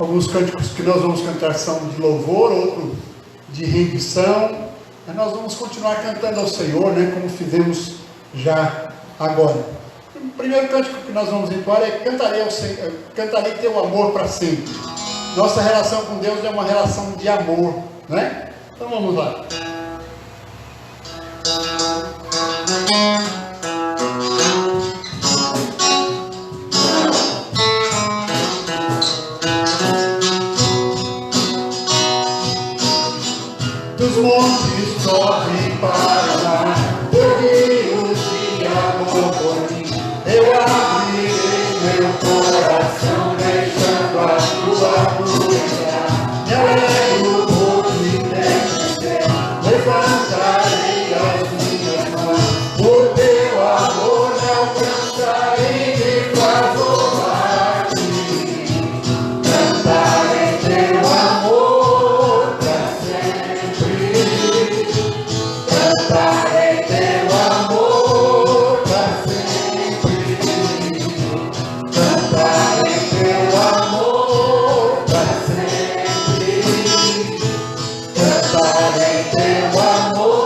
Alguns cânticos que nós vamos cantar são de louvor, outro de rendição. Mas nós vamos continuar cantando ao Senhor, né, como fizemos já agora. O primeiro cântico que nós vamos entoar é Cantarei Teu Amor para Sempre. Nossa relação com Deus é uma relação de amor, né? Então vamos lá. Dos montes sobe para o mar, rios de amor por mim. Eu abrirei meu coração, deixando a tua luz entrar. Me alegro por me conhecer, levantarei as minhas mãos. Por teu amor me alcançarei, me faz louvar a ti. Cantarei teu amor para sempre. Cantarei teu amor para sempre. Cantarei teu amor para sempre. Cantarei teu amor.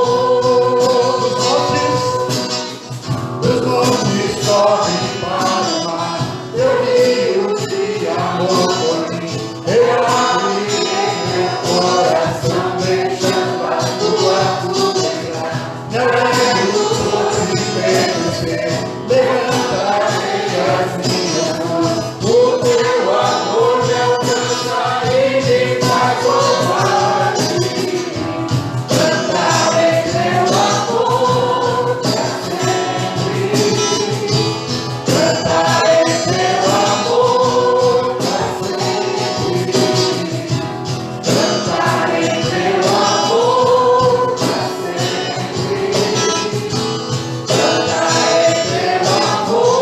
Dos montes correm para o mar, eu rio de amor por mim. Eu abrirei meu coração, deixando a tua luz entrar. Me alegro por me conhecer, levantarei as minhas mãos. O teu amor me alcançarei, me faz louvar a ti. Cantarei teu amor para sempre. Cantarei teu amor para sempre. Cantarei teu amor para sempre. Cantarei teu amor.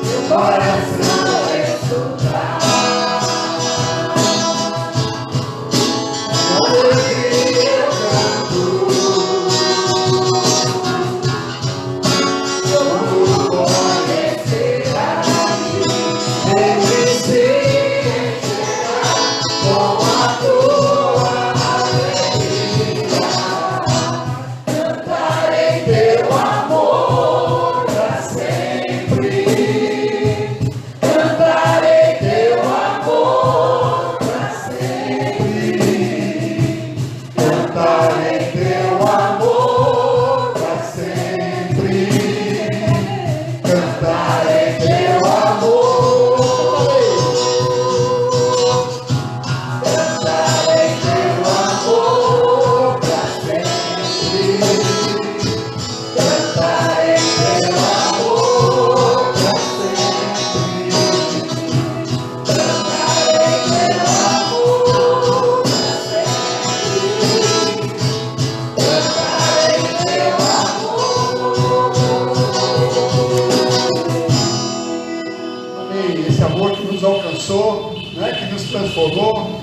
Meu coração exultar. Alegria eu canto. Como conhecer a ti, ele se encherá com a tua alegria. Cantarei teu amor para sempre. Cantarei teu amor para sempre. Cantarei teu amor para sempre. Cantarei teu amor. Cantarei teu amor para sempre. Cantarei teu amor para sempre. Cantarei teu amor para sempre. Cantarei teu amor. Amém. Esse amor que nos alcançou, né, que nos transformou.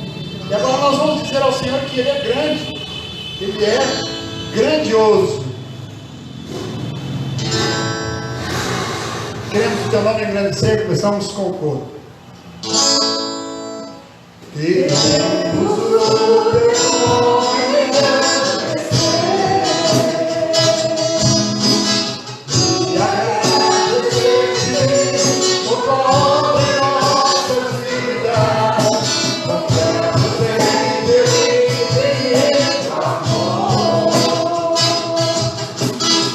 E agora nós vamos dizer ao Senhor que Ele é grande. Ele é grandioso. Queremos o teu nome engrandecer, começamos com o coro. Queremos o teu nome engrandecer e agradecer por toda em nossas vidas. Confiamos em Deus e em teu amor,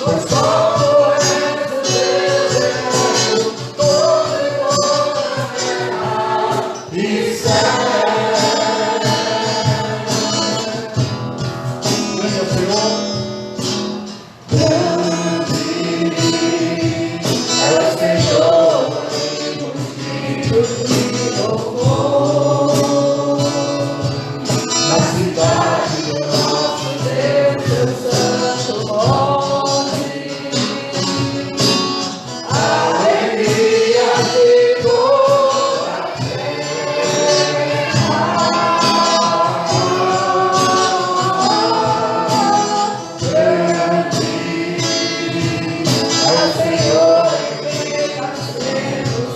pois só tu és o Deus eterno, todo e toda terra e céu. Grande é o Senhor. É o Senhor que louvor na cidade do nosso Deus, teu santo nome. Alegria de toda a grande é o Senhor que está sendo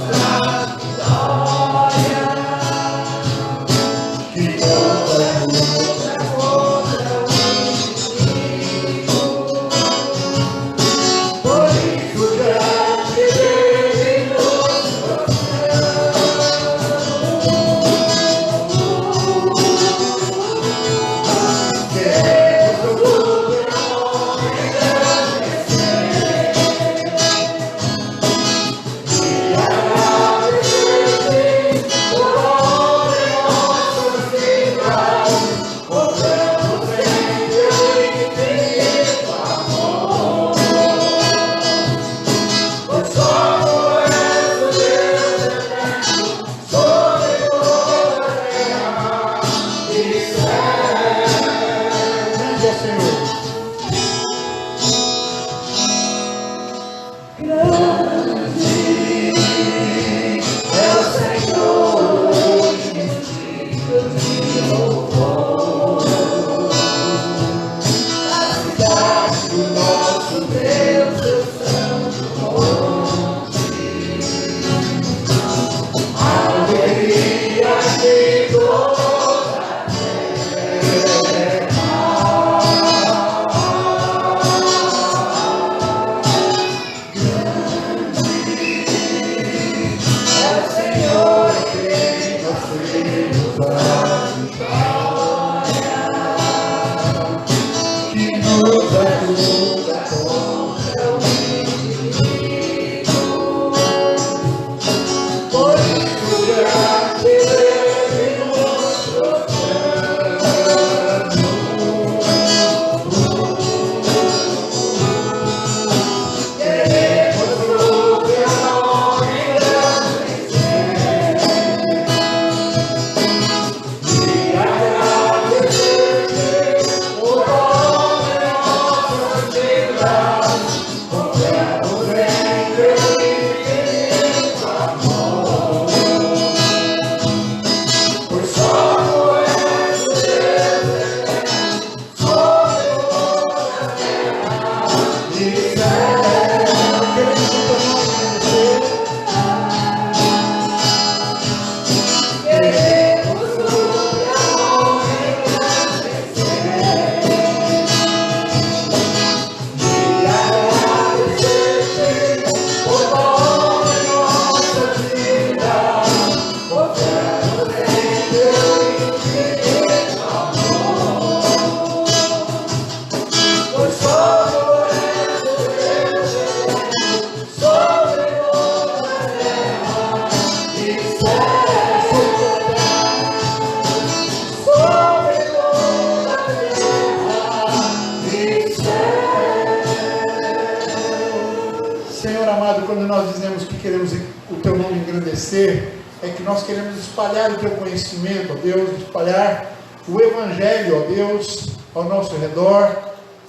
É que nós queremos espalhar o teu conhecimento, ó Deus, espalhar o Evangelho, ó Deus, ao nosso redor,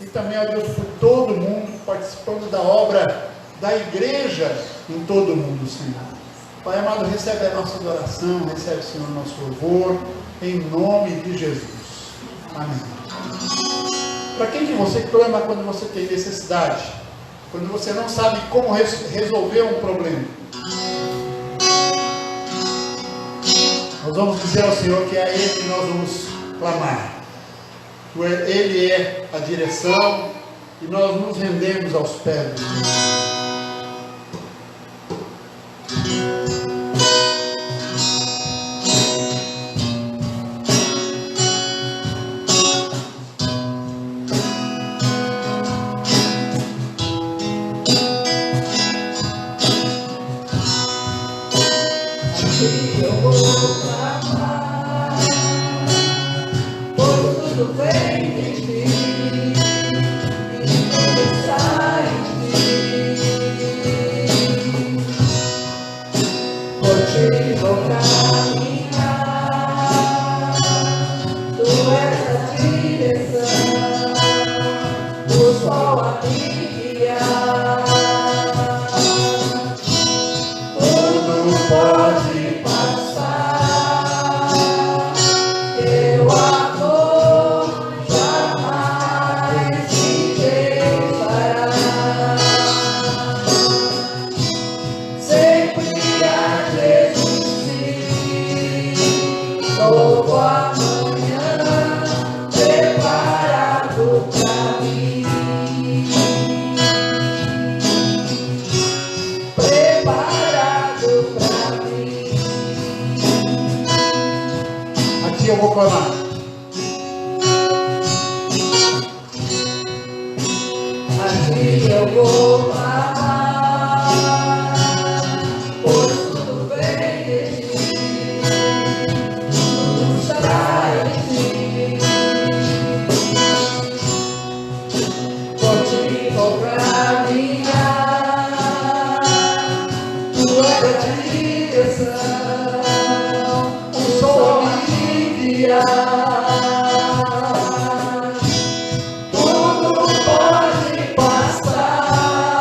e também, ó Deus, por todo mundo, participando da obra da igreja em todo o mundo, Senhor. Pai amado, recebe a nossa adoração, recebe, Senhor, o nosso louvor, em nome de Jesus. Amém. Para quem que você clama quando você tem necessidade? Quando você não sabe como resolver um problema? Nós vamos dizer ao Senhor que é a Ele que nós vamos clamar. Ele é a direção e nós nos rendemos aos pés do Senhor. Eu vou clamar. Aqui eu vou clamar, pois tudo vem de ti, tudo está em ti. Contigo pra caminhar, tu és a direção, o sol tudo pode passar,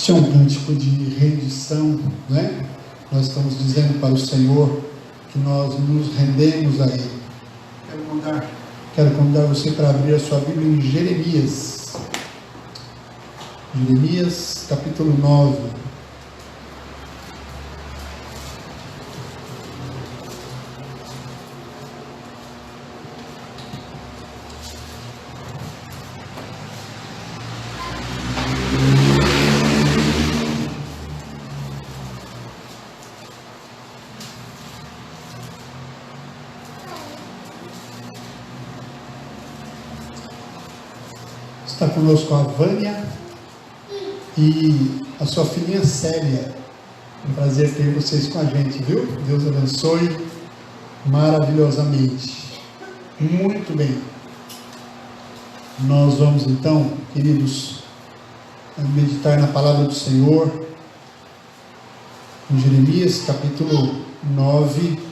Este é um cântico de rendição, né? Nós estamos dizendo para o Senhor que nós nos rendemos a Ele. Quero convidar você para abrir a sua Bíblia em Jeremias. Jeremias, capítulo 9. Está conosco a Vânia e a sua filhinha Célia. É um prazer ter vocês com a gente, viu? Deus abençoe maravilhosamente. Muito bem. Nós vamos então, queridos, meditar na palavra do Senhor em Jeremias, capítulo 9.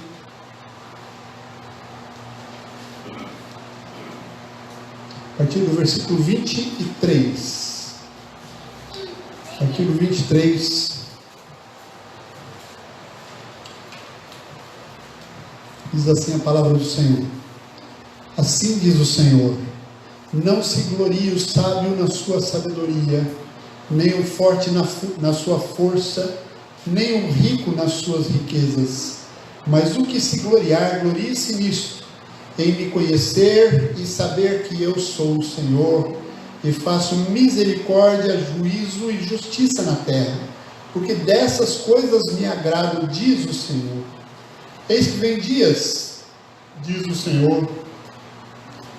A partir do versículo 23. Artigo 23. Diz assim a palavra do Senhor. Assim diz o Senhor: não se glorie o sábio na sua sabedoria, nem o forte na sua força, nem o rico nas suas riquezas. Mas o que se gloriar, glorie-se nisto, em me conhecer e saber que eu sou o Senhor, e faço misericórdia, juízo e justiça na terra, porque dessas coisas me agrado, diz o Senhor. Eis que vem dias, diz o Senhor,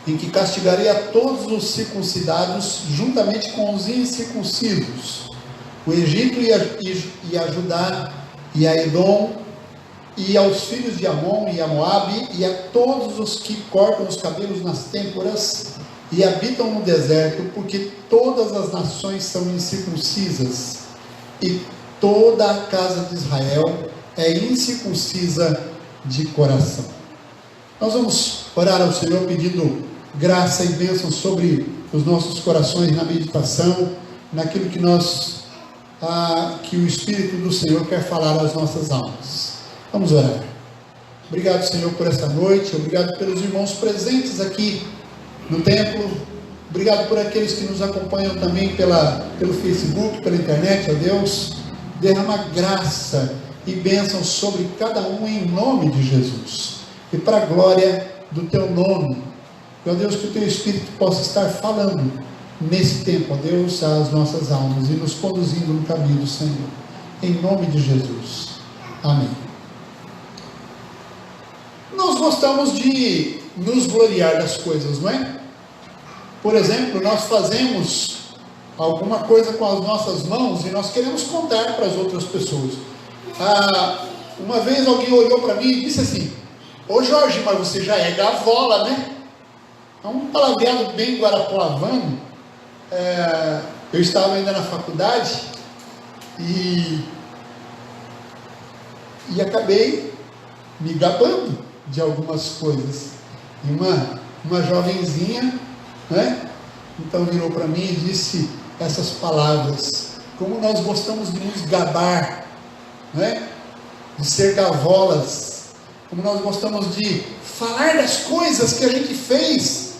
em que castigarei a todos os circuncidados, juntamente com os incircuncisos, o Egito e a Judá, e a Edom, e aos filhos de Amon e a Moabe, e a todos os que cortam os cabelos nas têmporas e habitam no deserto, porque todas as nações são incircuncisas, e toda a casa de Israel é incircuncisa de coração. Nós vamos orar ao Senhor pedindo graça e bênção sobre os nossos corações na meditação, naquilo que que o Espírito do Senhor quer falar às nossas almas. Vamos orar. Obrigado, Senhor, por esta noite. Obrigado pelos irmãos presentes aqui no templo. Obrigado por aqueles que nos acompanham também pelo Facebook, pela internet, ó Deus. Derrama graça e bênção sobre cada um em nome de Jesus. E para a glória do Teu nome. Ó Deus, que o Teu Espírito possa estar falando nesse tempo, ó Deus, às nossas almas e nos conduzindo no caminho do Senhor. Em nome de Jesus. Amém. Nós gostamos de nos gloriar das coisas, não é? Por exemplo, nós fazemos alguma coisa com as nossas mãos e nós queremos contar para as outras pessoas. Uma vez alguém olhou para mim e disse assim: ô Jorge, mas você já é gavola, né? É um palavreado bem guarapuavano. Eu estava ainda na faculdade e acabei me gabando de algumas coisas. E uma jovenzinha, né? Então virou para mim e disse essas palavras: como nós gostamos de nos gabar, né? De ser gavolas, como nós gostamos de falar das coisas que a gente fez.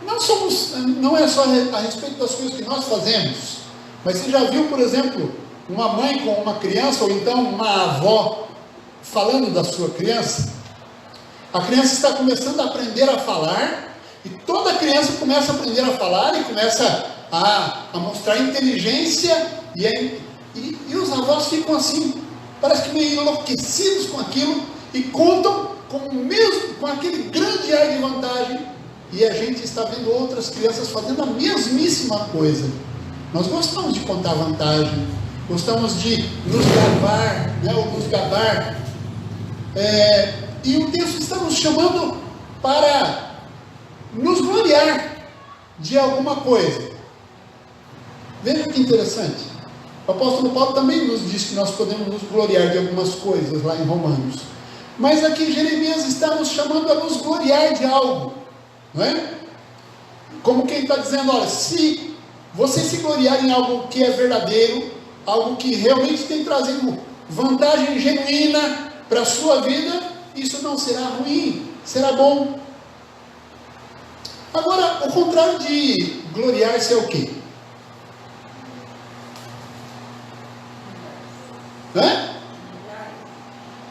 Não é só a respeito das coisas que nós fazemos, mas você já viu, por exemplo, uma mãe com uma criança, ou então uma avó falando da sua criança? A criança está começando a aprender a falar, e toda criança começa a aprender a falar e começa a mostrar inteligência, e os avós ficam assim, parece que meio enlouquecidos com aquilo, e contam com aquele grande ar de vantagem, e a gente está vendo outras crianças fazendo a mesmíssima coisa. Nós gostamos de contar vantagem, gostamos de nos gabar, né, ou nos gabar, e o texto está nos chamando para nos gloriar de alguma coisa. Veja que interessante. O apóstolo Paulo também nos diz que nós podemos nos gloriar de algumas coisas lá em Romanos. Mas aqui Jeremias está nos chamando a nos gloriar de algo, não é? Como quem está dizendo: olha, se você se gloriar em algo que é verdadeiro, algo que realmente tem trazido vantagem genuína para a sua vida, isso não será ruim, será bom. Agora, o contrário de gloriar-se é o quê?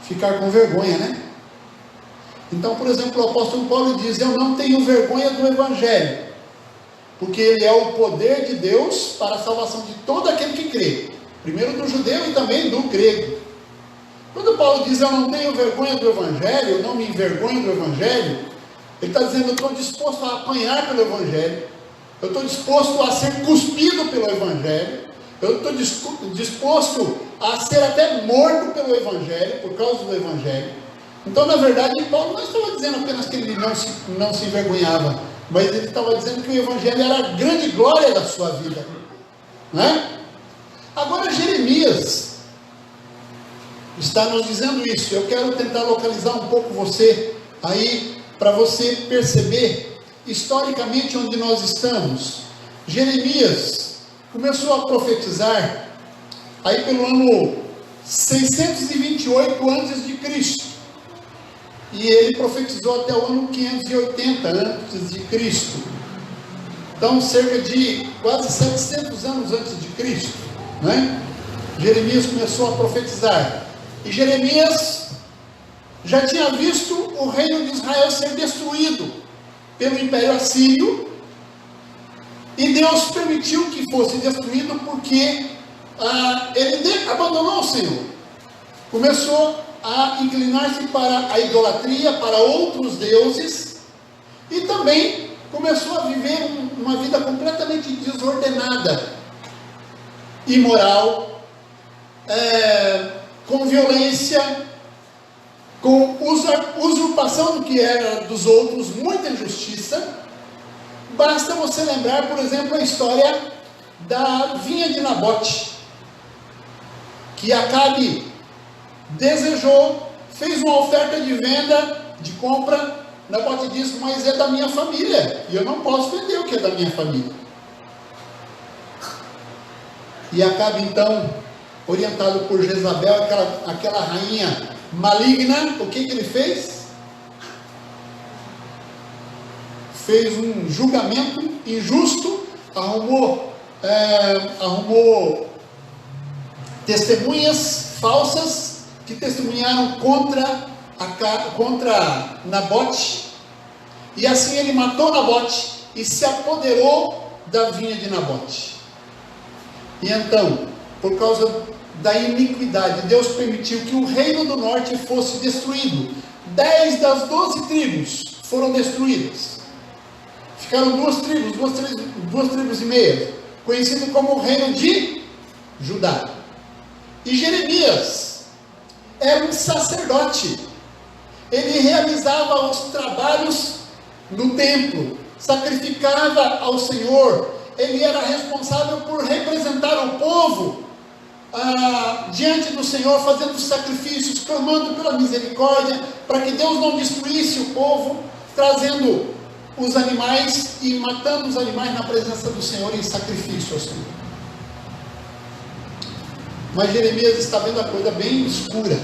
Ficar com vergonha, né? Então, por exemplo, o apóstolo Paulo diz: eu não tenho vergonha do Evangelho, porque ele é o poder de Deus para a salvação de todo aquele que crê, primeiro do judeu e também do grego. Quando Paulo diz: eu não tenho vergonha do Evangelho, eu não me envergonho do Evangelho, ele está dizendo: eu estou disposto a apanhar pelo Evangelho, eu estou disposto a ser cuspido pelo Evangelho, eu estou disposto a ser até morto pelo Evangelho, por causa do Evangelho. Então, na verdade, Paulo não estava dizendo apenas que ele não se envergonhava, mas ele estava dizendo que o Evangelho era a grande glória da sua vida, né? Agora, Jeremias está nos dizendo isso. Eu quero tentar localizar um pouco você aí, para você perceber historicamente onde nós estamos. Jeremias começou a profetizar aí pelo ano 628 a.C. e ele profetizou até o ano 580 a.C. Então, cerca de quase 700 anos antes de Cristo, né? Jeremias começou a profetizar. E Jeremias já tinha visto o reino de Israel ser destruído pelo Império Assírio, e Deus permitiu que fosse destruído porque ele abandonou o Senhor, começou a inclinar-se para a idolatria, para outros deuses, e também começou a viver uma vida completamente desordenada, imoral, com violência, com usurpação do que era dos outros, muita injustiça. Basta você lembrar, por exemplo, a história da vinha de Nabote, que Acabe desejou, fez uma oferta de venda, de compra. Nabote disse: mas é da minha família, e eu não posso vender o que é da minha família. E Acabe, então, orientado por Jezabel, aquela rainha maligna, o que ele fez? Fez um julgamento injusto, arrumou testemunhas falsas que testemunharam contra Nabote, e assim ele matou Nabote e se apoderou da vinha de Nabote. E então, por causa da iniquidade, Deus permitiu que o reino do norte fosse destruído. 10 das 12 tribos foram destruídas. Ficaram duas tribos e meia, conhecido como o reino de Judá. E Jeremias era um sacerdote. Ele realizava os trabalhos no templo, sacrificava ao Senhor. Ele era responsável por representar o povo diante do Senhor, fazendo sacrifícios, clamando pela misericórdia, para que Deus não destruísse o povo, trazendo os animais e matando os animais na presença do Senhor em sacrifício ao Senhor. Mas Jeremias está vendo a coisa bem escura,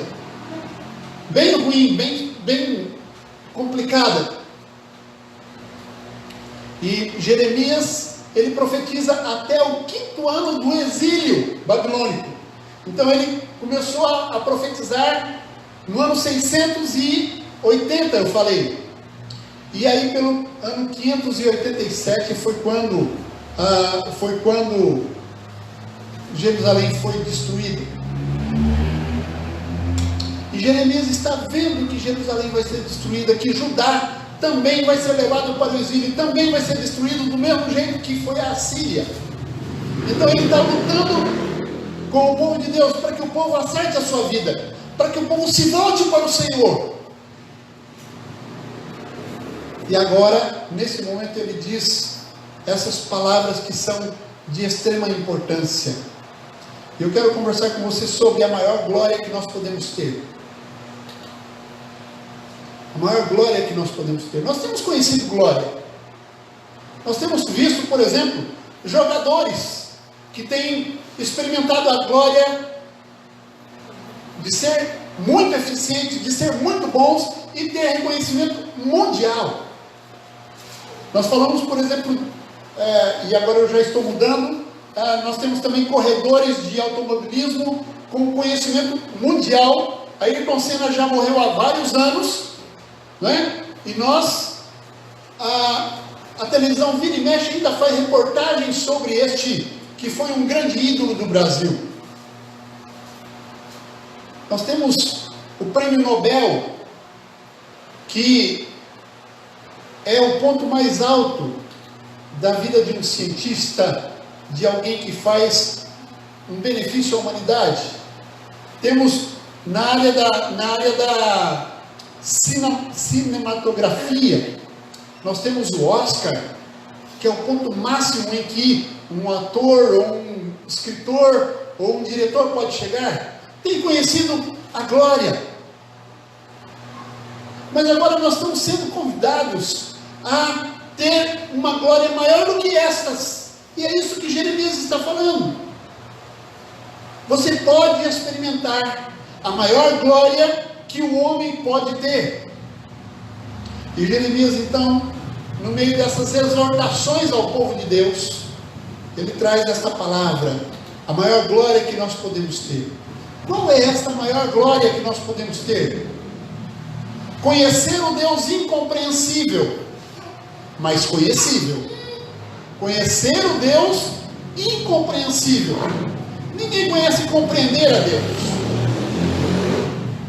bem ruim, bem complicada. E Jeremias, ele profetiza até o 5º ano do exílio babilônico. Então ele começou a profetizar no ano 680, eu falei. E aí pelo ano 587 foi quando Jerusalém foi destruída. E Jeremias está vendo que Jerusalém vai ser destruída, que Judá também vai ser levado para o exílio, também vai ser destruído do mesmo jeito que foi a Assíria. Então ele está lutando com o povo de Deus para que o povo acerte a sua vida, para que o povo se volte para o Senhor. E agora, nesse momento, ele diz essas palavras que são de extrema importância. Eu quero conversar com você sobre a maior glória que nós podemos ter. A maior glória que nós podemos ter. Nós temos conhecido glória. Nós temos visto, por exemplo, jogadores que têm experimentado a glória de ser muito eficientes, de ser muito bons e ter reconhecimento mundial. Nós falamos, por exemplo, e agora eu já estou mudando, nós temos também corredores de automobilismo com conhecimento mundial. A Ayrton Senna já morreu há vários anos, né? E nós, a televisão vira e mexe ainda faz reportagens sobre este, que foi um grande ídolo do Brasil. Nós temos o Prêmio Nobel, que é o ponto mais alto da vida de um cientista, de alguém que faz um benefício à humanidade. Temos na área da cinematografia, nós temos o Oscar, que é o ponto máximo em que um ator, ou um escritor, ou um diretor pode chegar. Tem conhecido a glória. Mas agora nós estamos sendo convidados a ter uma glória maior do que estas. E é isso que Jeremias está falando. Você pode experimentar a maior glória que o homem pode ter. E Jeremias, então, no meio dessas exortações ao povo de Deus, ele traz esta palavra, a maior glória que nós podemos ter. Qual é esta maior glória que nós podemos ter? Conhecer o Deus incompreensível, mas conhecível. Conhecer o Deus incompreensível. Ninguém conhece compreender a Deus.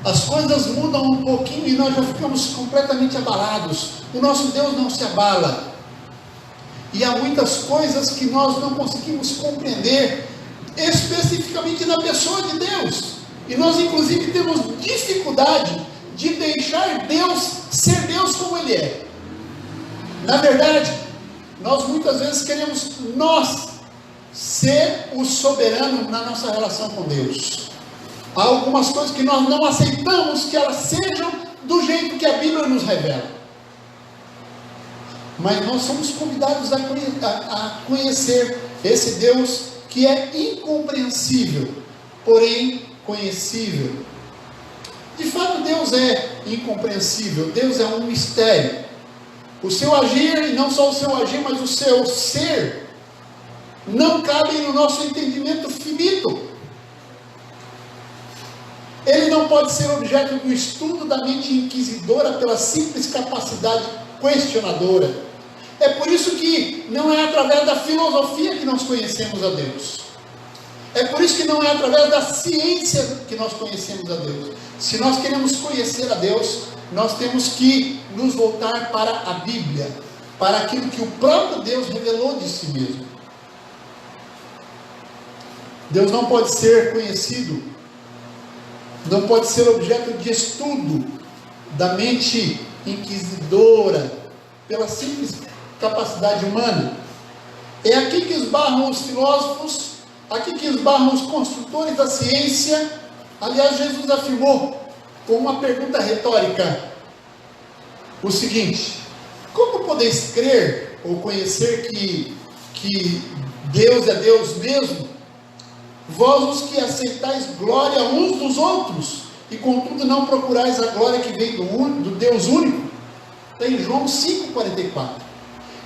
As coisas mudam um pouquinho e nós já ficamos completamente abalados. O nosso Deus não se abala. E há muitas coisas que nós não conseguimos compreender, especificamente na pessoa de Deus. E nós inclusive temos dificuldade de deixar Deus ser Deus como Ele é. Na verdade, nós muitas vezes queremos ser o soberano na nossa relação com Deus. Há algumas coisas que nós não aceitamos que elas sejam do jeito que a Bíblia nos revela. Mas nós somos convidados a conhecer esse Deus que é incompreensível, porém conhecível. De fato, Deus é incompreensível, Deus é um mistério. O seu agir, e não só o seu agir, mas o seu ser, não cabem no nosso entendimento finito. Ele não pode ser objeto do estudo da mente inquisidora pela simples capacidade questionadora. É por isso que não é através da filosofia que nós conhecemos a Deus. É por isso que não é através da ciência que nós conhecemos a Deus. Se nós queremos conhecer a Deus, nós temos que nos voltar para a Bíblia, para aquilo que o próprio Deus revelou de si mesmo. Deus não pode ser conhecido, não pode ser objeto de estudo da mente inquisidora, pela simples capacidade humana. É aqui que esbarram os filósofos, aqui que esbarram os construtores da ciência. Aliás, Jesus afirmou com uma pergunta retórica o seguinte: como podeis crer ou conhecer que Deus é Deus mesmo, vós os que aceitais glória uns dos outros, e contudo não procurais a glória que vem do Deus único? Está em João 5,44.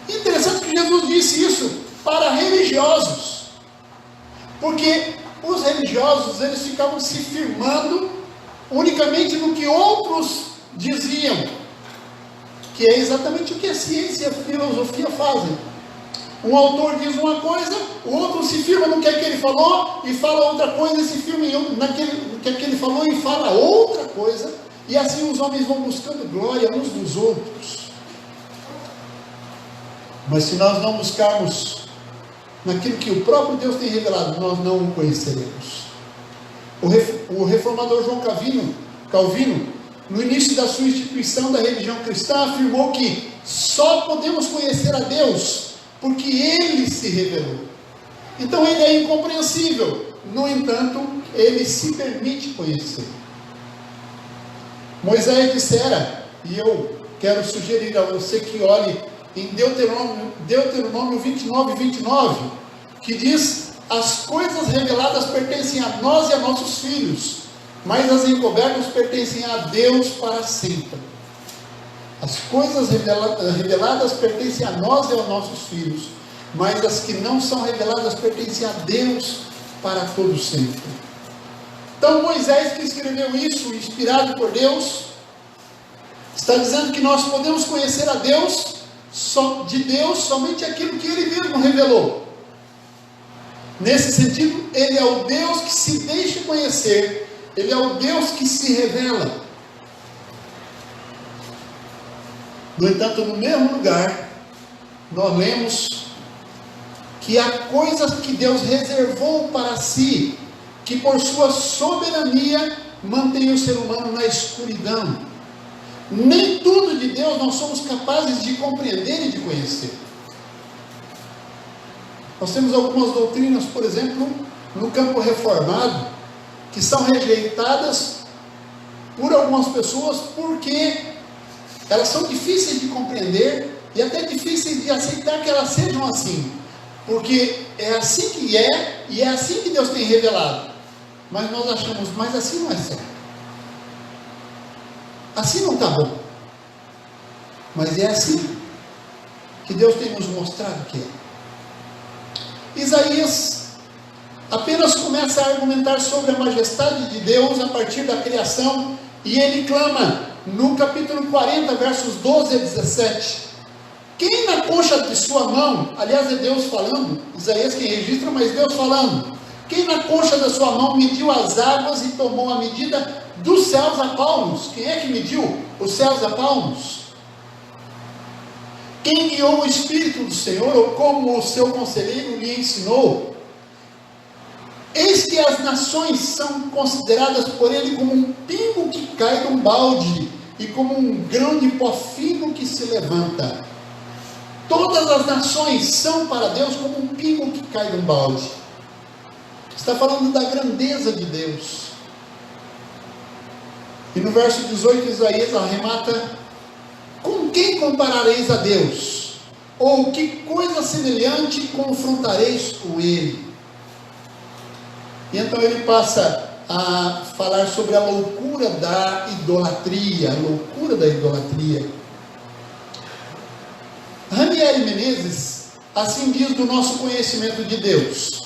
Interessante que Jesus disse isso para religiosos, porque os religiosos, eles ficavam se firmando unicamente no que outros diziam, que é exatamente o que a ciência e a filosofia fazem. Um autor diz uma coisa, o outro se firma no que é que ele falou e fala outra coisa, e se firma no que é que ele falou e fala outra coisa, e assim os homens vão buscando glória uns dos outros. Mas se nós não buscarmos naquilo que o próprio Deus tem revelado, nós não o conheceremos. O reformador João Calvino, no início da sua instituição da religião cristã, afirmou que só podemos conhecer a Deus porque Ele se revelou. Então Ele é incompreensível, no entanto, Ele se permite conhecer. Moisés dissera, e eu quero sugerir a você que olhe em Deuteronômio 29, que diz: as coisas reveladas pertencem a nós e a nossos filhos, mas as encobertas pertencem a Deus para sempre. As coisas reveladas pertencem a nós e aos nossos filhos, mas as que não são reveladas pertencem a Deus para todo sempre. Então Moisés, que escreveu isso, inspirado por Deus, está dizendo que nós podemos conhecer a Deus, de Deus, somente aquilo que Ele mesmo revelou. Nesse sentido, Ele é o Deus que se deixa conhecer, Ele é o Deus que se revela. No entanto, no mesmo lugar, nós lemos que há coisas que Deus reservou para si, que por sua soberania mantém o ser humano na escuridão. Nem tudo de Deus nós somos capazes de compreender e de conhecer. Nós temos algumas doutrinas, por exemplo, no campo reformado, que são rejeitadas por algumas pessoas porque elas são difíceis de compreender e até difíceis de aceitar que elas sejam assim, porque é assim que é e é assim que Deus tem revelado. Mas nós achamos, mas assim não é certo, assim não está bom. Mas é assim que Deus tem nos mostrado que é. Isaías apenas começa a argumentar sobre a majestade de Deus a partir da criação, e ele clama no capítulo 40, versos 12 a 17: quem na concha de sua mão, aliás é Deus falando, Isaías quem registra, mas Deus falando, quem na concha da sua mão mediu as águas e tomou a medida dos céus a palmos? Quem é que mediu os céus a palmos? Quem guiou o Espírito do Senhor, ou como o seu conselheiro lhe ensinou? Eis que as nações são consideradas por ele como um pingo que cai de um balde, e como um grão de pó fino que se levanta. Todas as nações são para Deus como um pingo que cai de um balde. Está falando da grandeza de Deus. E no verso 18, Isaías arremata: com quem comparareis a Deus? Ou que coisa semelhante confrontareis com Ele? E então ele passa a falar sobre a loucura da idolatria, Ranieri Menezes assim diz do nosso conhecimento de Deus: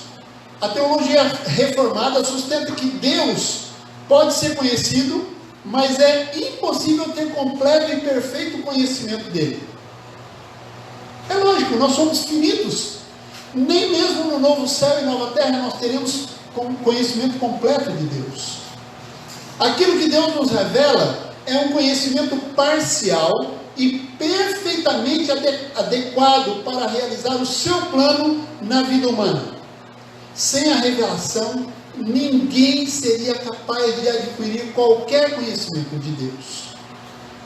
a teologia reformada sustenta que Deus pode ser conhecido, mas é impossível ter completo e perfeito conhecimento dele. É lógico, nós somos finitos, nem mesmo no novo céu e nova terra nós teremos conhecimento completo de Deus. Aquilo que Deus nos revela é um conhecimento parcial e perfeitamente adequado para realizar o seu plano na vida humana. Sem a revelação, ninguém seria capaz de adquirir qualquer conhecimento de Deus.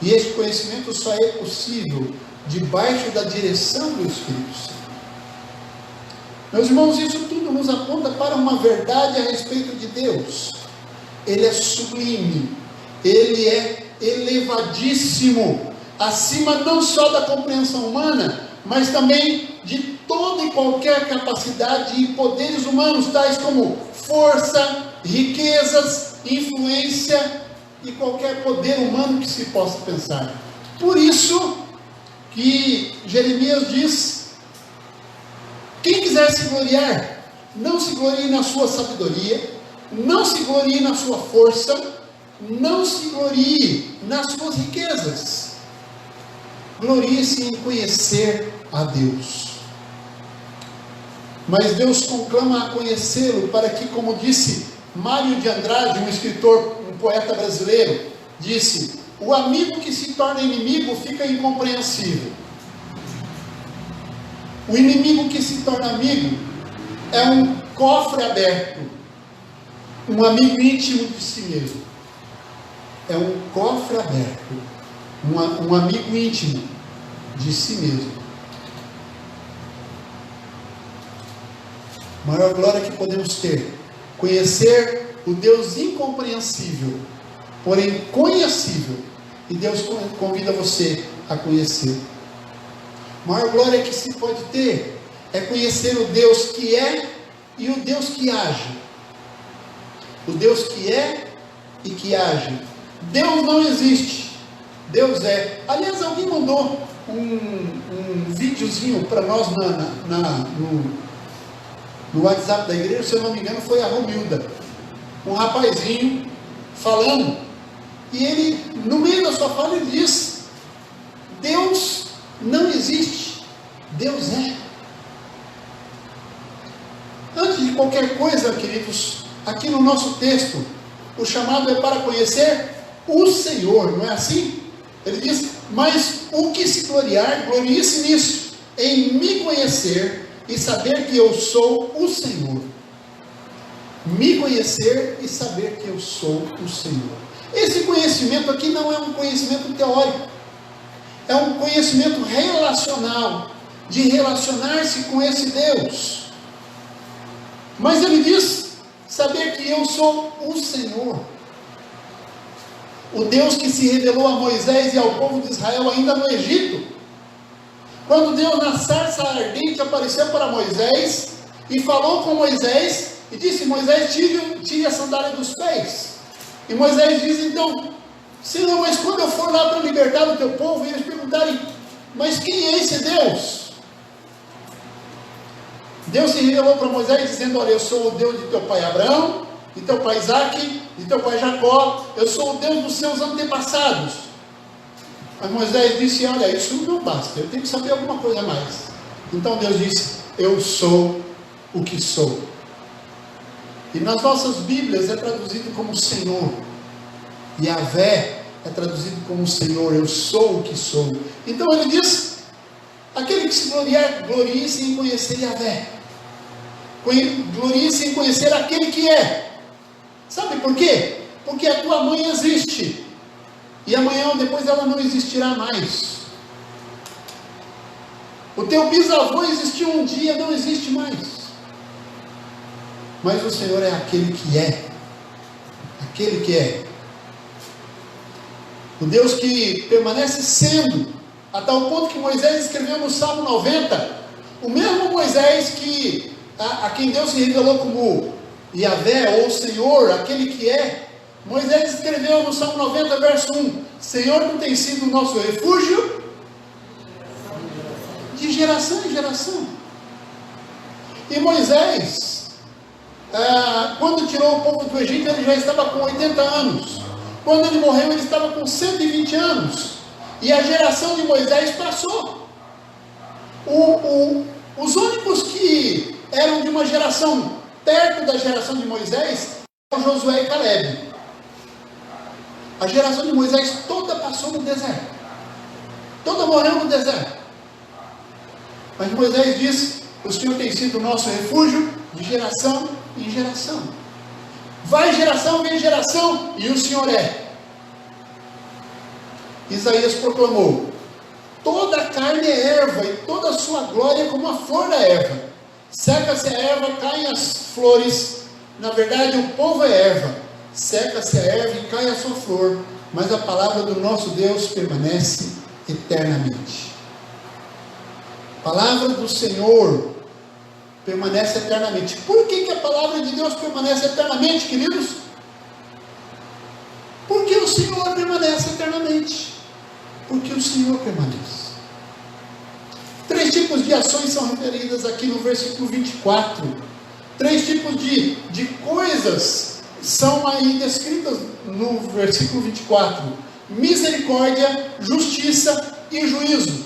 E este conhecimento só é possível debaixo da direção do Espírito Santo. Meus irmãos, isso tudo nos aponta para uma verdade a respeito de Deus. Ele é sublime, Ele é elevadíssimo, acima não só da compreensão humana, mas também de toda e qualquer capacidade e poderes humanos, tais como força, riquezas, influência e qualquer poder humano que se possa pensar. Por isso que Jeremias diz: quem quiser se gloriar, não se glorie na sua sabedoria, não se glorie na sua força, não se glorie nas suas riquezas. Glorie-se em conhecer a Deus. Mas Deus conclama a conhecê-lo para que, como disse Mário de Andrade, um escritor, um poeta brasileiro, disse: o amigo que se torna inimigo fica incompreensível. O inimigo que se torna amigo é um cofre aberto, um amigo íntimo de si mesmo. É um cofre aberto, um amigo íntimo de si mesmo. Maior glória que podemos ter: conhecer o Deus incompreensível, porém conhecível. E Deus convida você a conhecer. A maior glória que se pode ter é conhecer o Deus que é e o Deus que age. O Deus que é e que age. Deus não existe, Deus é. Aliás, alguém mandou um videozinho para nós no WhatsApp da igreja, se eu não me engano foi a Romilda, um rapazinho falando, e ele, no meio da sua fala, ele diz: Deus não existe, Deus é. Antes de qualquer coisa, queridos, aqui no nosso texto, o chamado é para conhecer o Senhor, não é assim? Ele diz: mas o que se gloriar, glorie-se nisso, em me conhecer e saber que eu sou o Senhor. Me conhecer e saber que eu sou o Senhor. Esse conhecimento aqui não é um conhecimento teórico, é um conhecimento relacional, de relacionar-se com esse Deus. Mas ele diz: saber que eu sou o Senhor. O Deus que se revelou a Moisés e ao povo de Israel ainda no Egito. Quando Deus na sarça ardente apareceu para Moisés e falou com Moisés e disse: Moisés, tire a sandália dos pés. E Moisés diz então: Senhor, mas quando eu for lá para libertar o teu povo, e eles perguntarem: mas quem é esse Deus? Deus se revelou para Moisés dizendo: olha, eu sou o Deus de teu pai Abraão, de teu pai Isaque, de teu pai Jacó, eu sou o Deus dos seus antepassados. Mas Moisés disse: olha, isso não basta, eu tenho que saber alguma coisa a mais. Então Deus disse: eu sou o que sou. E nas nossas Bíblias é traduzido como Senhor. Yahvé é traduzido como Senhor, eu sou o que sou. Então ele diz: aquele que se gloriar, glorie-se em conhecer Yahvé. Glorie-se em conhecer aquele que é. Sabe por quê? Porque a tua mãe existe, e amanhã ou depois ela não existirá mais. O teu bisavô existiu um dia, não existe mais. Mas o Senhor é aquele que é. Aquele que é. O Deus que permanece sendo, a tal ponto que Moisés escreveu no Salmo 90, o mesmo Moisés que a quem Deus se revelou como Yahvé, ou Senhor, aquele que é. Moisés escreveu no Salmo 90, verso 1: Senhor, tu tens sido o nosso refúgio de geração em geração. E Moisés, quando tirou o povo do Egito, ele já estava com 80 anos. Quando ele morreu, ele estava com 120 anos. E a geração de Moisés passou. Os únicos que eram de uma geração perto da geração de Moisés eram Josué e Caleb. A geração de Moisés toda passou no deserto. Toda morreu no deserto. Mas Moisés disse: o Senhor tem sido o nosso refúgio de geração em geração. Vai geração, vem geração, e o Senhor é. Isaías proclamou: toda a carne é erva, e toda a sua glória como a flor da erva. Seca-se a erva, caem as flores. Na verdade, o povo é erva. Seca-se a erva e cai a sua flor, mas a palavra do nosso Deus permanece eternamente. A palavra do Senhor permanece eternamente. Por que a palavra de Deus permanece eternamente, queridos? Porque o Senhor permanece eternamente. Porque o Senhor permanece. 3 tipos de ações são referidas aqui no versículo 24. 3 tipos de coisas são aí descritas no versículo 24: misericórdia, justiça e juízo.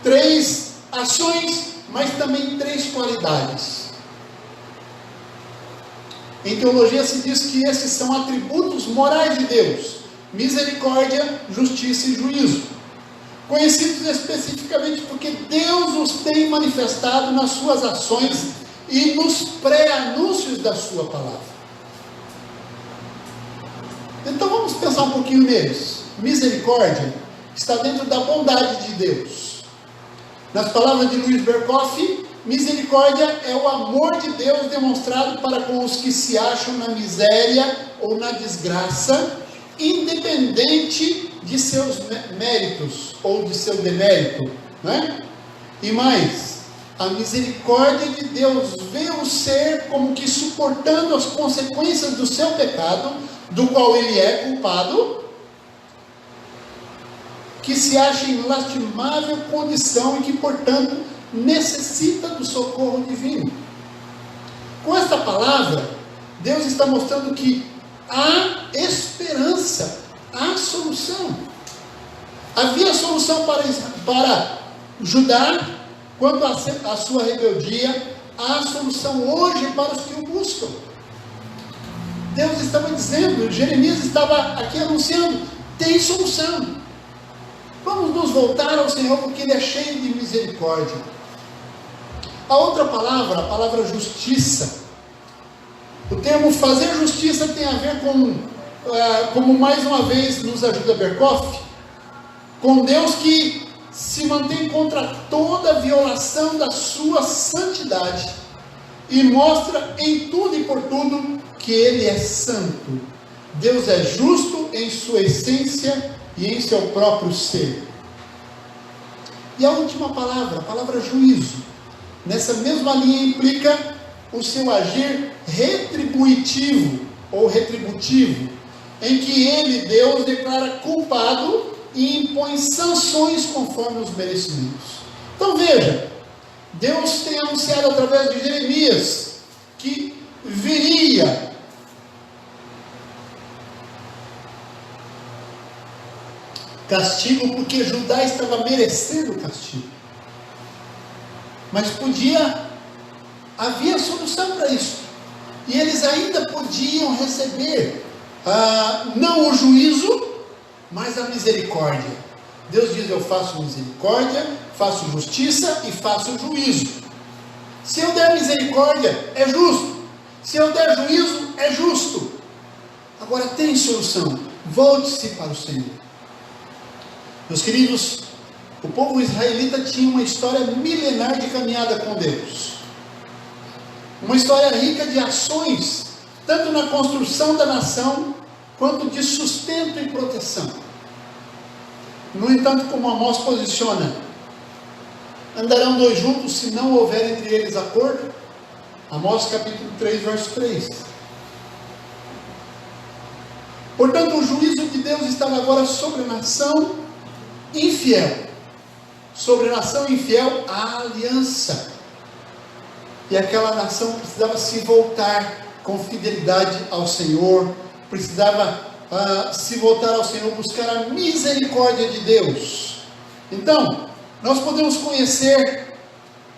3 ações, mas também 3 qualidades. Em teologia se diz que esses são atributos morais de Deus: misericórdia, justiça e juízo, conhecidos especificamente porque Deus os tem manifestado nas suas ações e nos pré-anúncios da sua palavra. Então vamos pensar um pouquinho neles. Misericórdia está dentro da bondade de Deus. Nas palavras de Luiz Berkoff, misericórdia é o amor de Deus demonstrado para com os que se acham na miséria ou na desgraça, independente de seus méritos ou de seu demérito. né? E mais, a misericórdia de Deus vê o ser como que suportando as consequências do seu pecado, do qual ele é culpado, que se acha em lastimável condição e que, portanto, necessita do socorro divino. Com esta palavra, Deus está mostrando que há esperança, há solução. Havia solução para Judá quanto à sua rebeldia, há solução hoje para os que o buscam. Deus estava dizendo, Jeremias estava aqui anunciando, tem solução. Vamos nos voltar ao Senhor, porque Ele é cheio de misericórdia. A outra palavra, a palavra justiça. O termo fazer justiça tem a ver com, como mais uma vez nos ajuda Berkoff, com Deus que se mantém contra toda violação da sua santidade e mostra em tudo e por tudo que Ele é santo. Deus é justo em sua essência e em seu próprio ser. E a última palavra, a palavra juízo, nessa mesma linha implica o seu agir retributivo ou retributivo, em que Ele, Deus, declara culpado e impõe sanções conforme os merecimentos. Então veja, Deus tem anunciado através de Jeremias que viria castigo, porque Judá estava merecendo castigo. Mas havia solução para isso. E eles ainda podiam receber, não o juízo, mas a misericórdia. Deus diz: eu faço misericórdia, faço justiça e faço juízo. Se eu der misericórdia, é justo. Se eu der juízo, é justo. Agora tem solução. Volte-se para o Senhor. Meus queridos, o povo israelita tinha uma história milenar de caminhada com Deus. Uma história rica de ações, tanto na construção da nação, quanto de sustento e proteção. No entanto, como Amós posiciona, andarão dois juntos se não houver entre eles acordo? Amós capítulo 3, verso 3. Portanto, o juízo de Deus estava agora sobre a nação infiel, sobre a nação infiel, a aliança, e aquela nação precisava se voltar com fidelidade ao Senhor, precisava se voltar ao Senhor, buscar a misericórdia de Deus. Então, nós podemos conhecer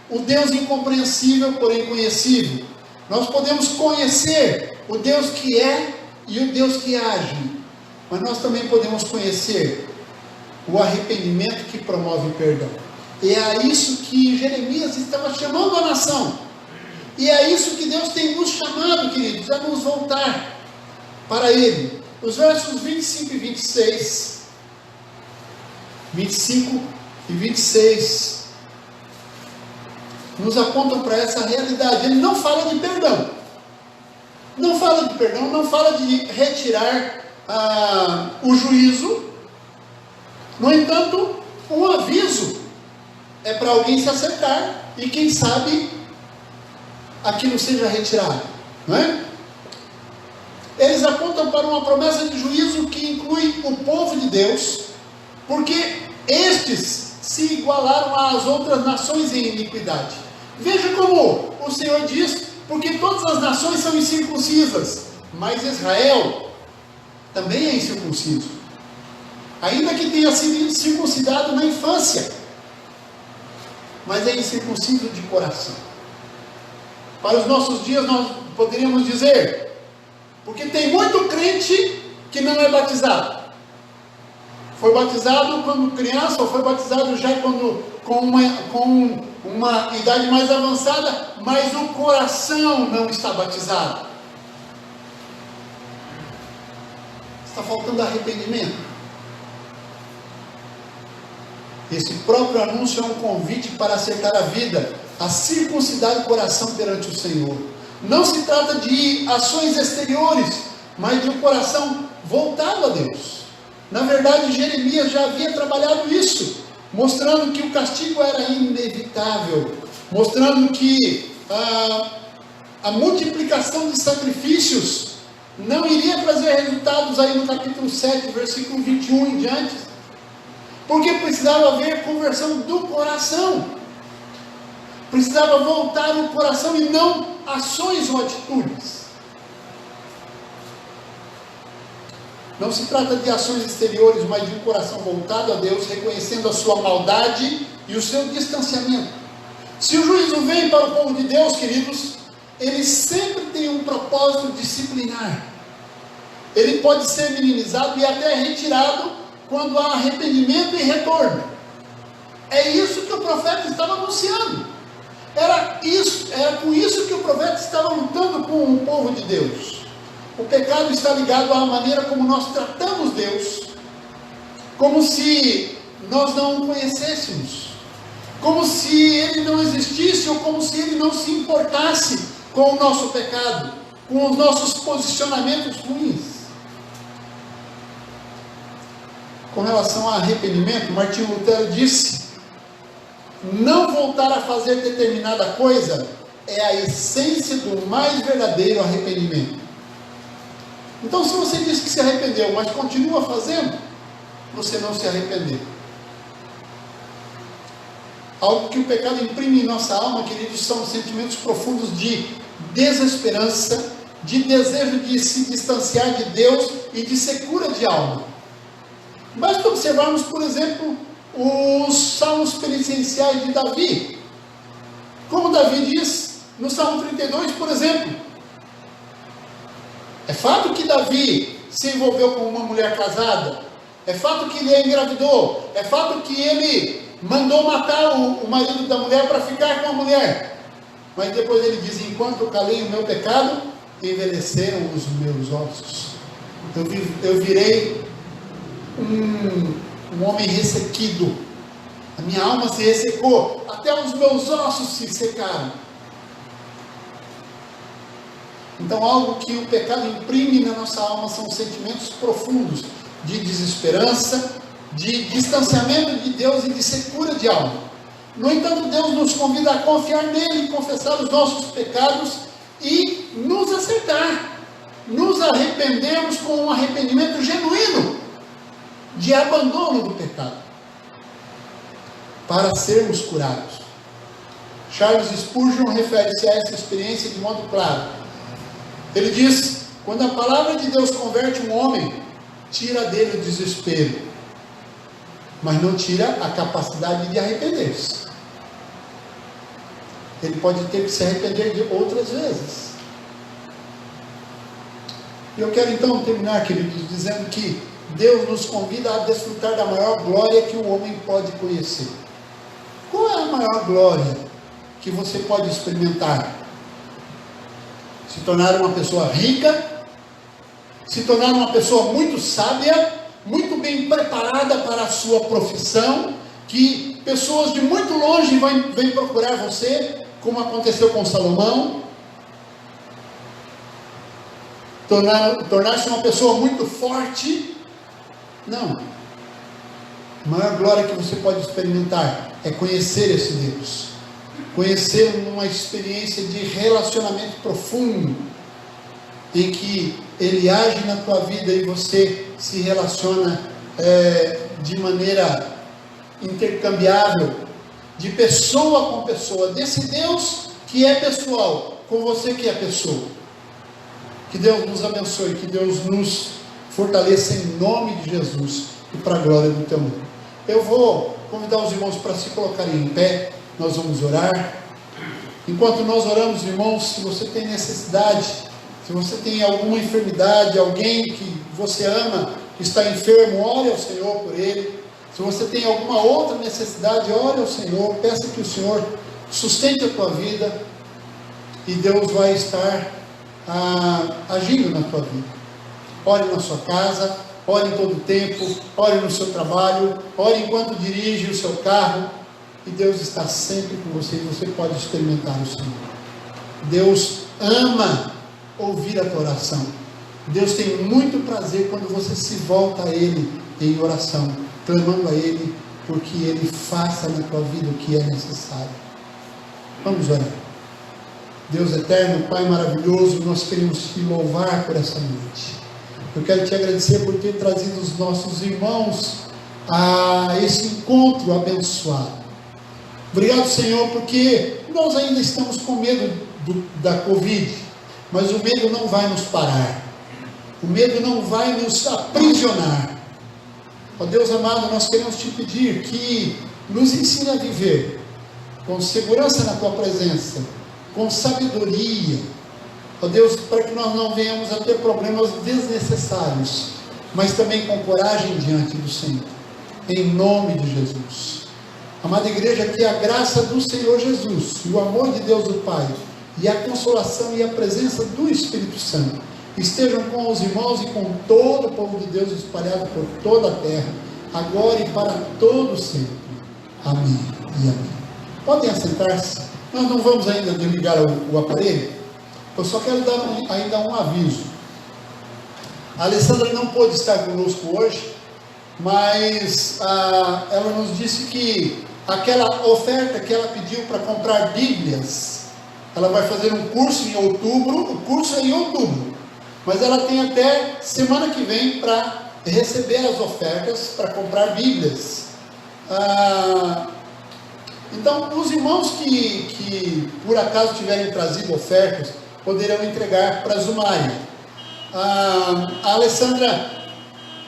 o Deus incompreensível, porém conhecível. Nós podemos conhecer o Deus que é e o Deus que age, mas nós também podemos conhecer o arrependimento que promove perdão. E é isso que Jeremias estava chamando a nação. E é isso que Deus tem nos chamado, queridos, a nos voltar para Ele. Os versos 25 e 26, 25 e 26, nos apontam para essa realidade. Ele não fala de perdão. Não fala de perdão, não fala de retirar o juízo. No entanto, um aviso é para alguém se acertar e quem sabe aquilo seja retirado, não é? Eles apontam para uma promessa de juízo que inclui o povo de Deus, porque estes se igualaram às outras nações em iniquidade. Veja como o Senhor diz: porque todas as nações são incircuncisas, mas Israel também é incircunciso, ainda que tenha sido circuncidado na infância, mas é incircunciso de coração. Para os nossos dias nós poderíamos dizer, porque tem muito crente que não é batizado. Foi batizado quando criança, ou foi batizado já com uma idade mais avançada, mas o coração não está batizado. Está faltando arrependimento. Esse próprio anúncio é um convite para acertar a vida, a circuncidar o coração perante o Senhor. Não se trata de ações exteriores, mas de um coração voltado a Deus. Na verdade, Jeremias já havia trabalhado isso mostrando que o castigo era inevitável, mostrando que a multiplicação de sacrifícios não iria trazer resultados aí no capítulo 7, versículo 21 em diante, porque precisava haver conversão do coração, precisava voltar o coração e não ações ou atitudes. Não se trata de ações exteriores, mas de um coração voltado a Deus, reconhecendo a sua maldade e o seu distanciamento. Se o juízo vem para o povo de Deus, queridos, ele sempre tem um propósito disciplinar. Ele pode ser minimizado e até retirado quando há arrependimento e retorno. É isso que o profeta estava anunciando. Era com isso que o profeta estava lutando com o povo de Deus. O pecado está ligado à maneira como nós tratamos Deus, como se nós não o conhecêssemos, como se Ele não existisse, ou como se Ele não se importasse com o nosso pecado, com os nossos posicionamentos ruins. Com relação a arrependimento, Martinho Lutero disse: não voltar a fazer determinada coisa é a essência do mais verdadeiro arrependimento. Então, se você diz que se arrependeu, mas continua fazendo, você não se arrependeu. Algo que o pecado imprime em nossa alma, queridos, são sentimentos profundos de desesperança, de desejo de se distanciar de Deus e de secura de alma. Basta observarmos, por exemplo, os salmos penitenciais de Davi. Como Davi diz no Salmo 32, por exemplo: é fato que Davi se envolveu com uma mulher casada, é fato que ele engravidou, é fato que ele mandou matar o marido da mulher para ficar com a mulher, mas depois ele diz: enquanto eu calei o meu pecado, envelheceram os meus ossos. Eu virei um homem ressequido, a minha alma se ressecou, até os meus ossos se secaram. Então, algo que o pecado imprime na nossa alma são sentimentos profundos de desesperança, de distanciamento de Deus e de secura de alma. No entanto, Deus nos convida a confiar nele, confessar os nossos pecados e nos acertar, nos arrependermos com um arrependimento genuíno, de abandono do pecado, para sermos curados. Charles Spurgeon refere-se a essa experiência de modo claro. Ele diz: quando a palavra de Deus converte um homem, tira dele o desespero, mas não tira a capacidade de arrepender-se. Ele pode ter que se arrepender de outras vezes. E eu quero então terminar, queridos, dizendo que Deus nos convida a desfrutar da maior glória que o homem pode conhecer. Qual é a maior glória que você pode experimentar? Se tornar uma pessoa rica, se tornar uma pessoa muito sábia, muito bem preparada para a sua profissão, que pessoas de muito longe vêm procurar você, como aconteceu com Salomão. Tornar-se uma pessoa muito forte. Não. A maior glória que você pode experimentar é conhecer esse Deus, conhecer numa experiência de relacionamento profundo, em que Ele age na tua vida e você se relaciona de maneira intercambiável, de pessoa com pessoa, desse Deus que é pessoal, com você que é pessoa. Que Deus nos abençoe, que Deus nos fortaleça em nome de Jesus e para a glória do teu nome. Eu vou convidar os irmãos para se colocarem em pé, nós vamos orar. Enquanto nós oramos, irmãos, se você tem necessidade, se você tem alguma enfermidade, alguém que você ama, que está enfermo, ore ao Senhor por ele. Se você tem alguma outra necessidade, ore ao Senhor, peça que o Senhor sustente a tua vida, e Deus vai estar agindo na tua vida. Ore na sua casa, ore em todo o tempo, ore no seu trabalho, ore enquanto dirige o seu carro, e Deus está sempre com você, e você pode experimentar o Senhor. Deus ama ouvir a tua oração. Deus tem muito prazer quando você se volta a Ele em oração, clamando a Ele porque Ele faça na tua vida o que é necessário. Vamos orar. Deus eterno, Pai maravilhoso, nós queremos te louvar por essa noite. Eu quero te agradecer por ter trazido os nossos irmãos a esse encontro abençoado. Obrigado, Senhor, porque nós ainda estamos com medo da Covid, mas o medo não vai nos parar, o medo não vai nos aprisionar. Ó Deus amado, nós queremos te pedir que nos ensine a viver com segurança na tua presença, com sabedoria, ó Deus, para que nós não venhamos a ter problemas desnecessários, mas também com coragem diante do Senhor, em nome de Jesus. Amada igreja, que a graça do Senhor Jesus, e o amor de Deus o Pai, e a consolação e a presença do Espírito Santo, estejam com os irmãos e com todo o povo de Deus espalhado por toda a terra, agora e para todo sempre. Amém e amém. Podem assentar-se. Nós não vamos ainda desligar o aparelho. Eu só quero dar ainda um aviso. A Alessandra não pôde estar conosco hoje, mas ela nos disse que aquela oferta que ela pediu para comprar Bíblias, ela vai fazer um curso em outubro. O curso é em outubro, mas ela tem até semana que vem para receber as ofertas para comprar Bíblias. Então, os irmãos que por acaso tiverem trazido ofertas, poderão entregar para a Zumari. A Alessandra,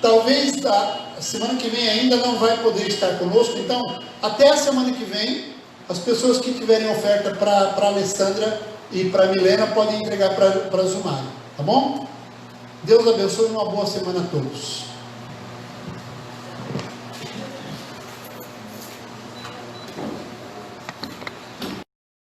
talvez a semana que vem ainda não vai poder estar conosco, então, até a semana que vem, as pessoas que tiverem oferta para a Alessandra e para a Milena, podem entregar para a Zumari, tá bom? Deus abençoe e uma boa semana a todos.